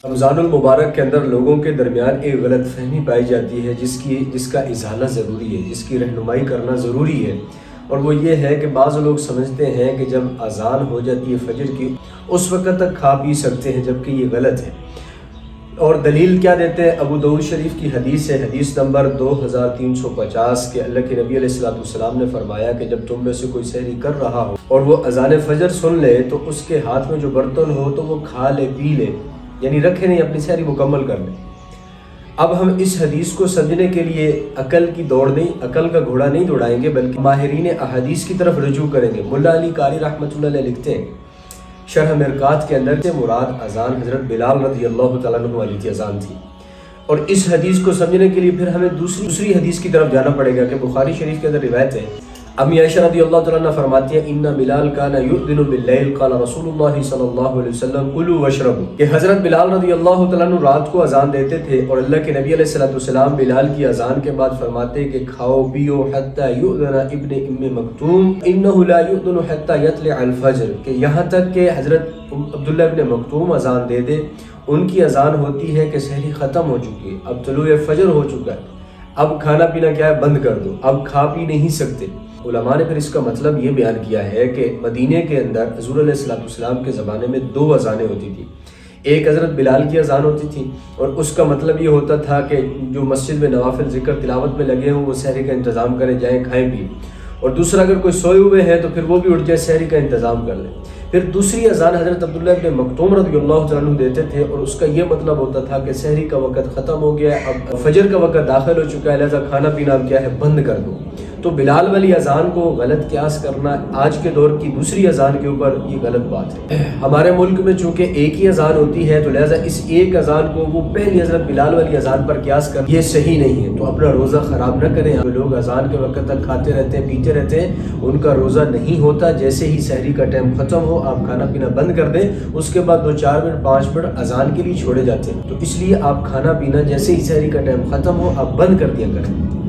رمضان المبارک کے اندر لوگوں کے درمیان ایک غلط فہمی پائی جاتی ہے جس کا ازالہ ضروری ہے، جس کی رہنمائی کرنا ضروری ہے، اور وہ یہ ہے کہ بعض لوگ سمجھتے ہیں کہ جب اذان ہو جاتی ہے فجر کی اس وقت تک کھا پی سکتے ہیں، جبکہ یہ غلط ہے۔ اور دلیل کیا دیتے ہیں؟ ابو داؤد شریف کی حدیث ہے، حدیث نمبر 2350 کے اللہ کے نبی علیہ السلام نے فرمایا کہ جب تم میں سے کوئی سحری کر رہا ہو اور وہ اذان فجر سن لے تو اس کے ہاتھ میں جو برتن ہو تو وہ کھا لے پی لے، یعنی رکھے نہیں، اپنی سحری مکمل کر لے۔ اب ہم اس حدیث کو سمجھنے کے لیے عقل کی دوڑ نہیں، عقل کا گھوڑا نہیں دوڑائیں گے، بلکہ ماہرین احادیث کی طرف رجوع کریں گے۔ ملا علی قاری رحمۃ اللہ علیہ لکھتے ہیں شرح مرقات کے اندر سے مراد اذان حضرت بلال رضی اللہ تعالیٰ عنہ والی کی اذان تھی، اور اس حدیث کو سمجھنے کے لیے پھر ہمیں دوسری حدیث کی طرف جانا پڑے گا کہ بخاری شریف کے اندر روایت ہے، امی عائشہ رضی اللہ تعالیٰ عنہ فرماتی ہیں ان بلال کان یؤذن باللیل قال رسول اللہ صلی اللہ علیہ وسلم کلوا واشربوا، کہ حضرت بلال رضی اللہ تعالیٰ عنہ رات کو اذان دیتے تھے اور اللہ کے نبی علیہ السلام بلال کی اذان کے بعد فرماتے کہ کھاؤ پیو حتی یؤذن ابن ام مکتوم انہ لا یؤذن حتی یطلع الفجر، کہ یہاں تک کہ حضرت عبداللہ ابن مکتوم اذان دے دے، ان کی اذان ہوتی ہے کہ سحری ختم ہو چکی ہے، اب طلوع فجر ہو چکا ہے، اب کھانا پینا کیا ہے بند کر دو، اب کھا پی نہیں سکتے۔ علماء نے پھر اس کا مطلب یہ بیان کیا ہے کہ مدینے کے اندر حضور علیہ السلام کے زمانے میں 2 اذانیں ہوتی تھی، ایک حضرت بلال کی اذان ہوتی تھی اور اس کا مطلب یہ ہوتا تھا کہ جو مسجد میں نوافل ذکر تلاوت میں لگے ہوں وہ سحری کا انتظام کریں، جائیں کھائیں پئیں، اور دوسرا اگر کوئی سوئے ہوئے ہیں تو پھر وہ بھی اٹھ جائے سحری کا انتظام کر لیں۔ پھر دوسری اذان حضرت عبداللہ ابن مکتوم رضی اللہ تعالیٰ عنہ دیتے تھے اور اس کا یہ مطلب ہوتا تھا کہ سحری کا وقت ختم ہو گیا ہے، اب فجر کا وقت داخل ہو چکا ہے، لہذا کھانا پینا اب کیا ہے بند کر دو۔ تو بلال والی اذان کو غلط قیاس کرنا آج کے دور کی دوسری اذان کے اوپر یہ غلط بات ہے۔ ہمارے ملک میں چونکہ ایک ہی اذان ہوتی ہے تو لہذا اس ایک اذان کو وہ پہلی حضرت بلال والی اذان پر قیاس کر یہ صحیح نہیں ہے، تو اپنا روزہ خراب نہ کریں۔ لوگ اذان کے وقت تک کھاتے رہتے ہیں پیتے رہتے ہیں، ان کا روزہ نہیں ہوتا، جیسے ہی سحری کا ٹائم ختم ہو آپ کھانا پینا بند کر دیں، اس کے بعد 2-4 منٹ 5 منٹ اذان کے لیے چھوڑے جاتے ہیں، تو اس لیے آپ کھانا پینا جیسے ہی سحری کا ٹائم ختم ہو آپ بند کر دیا کریں۔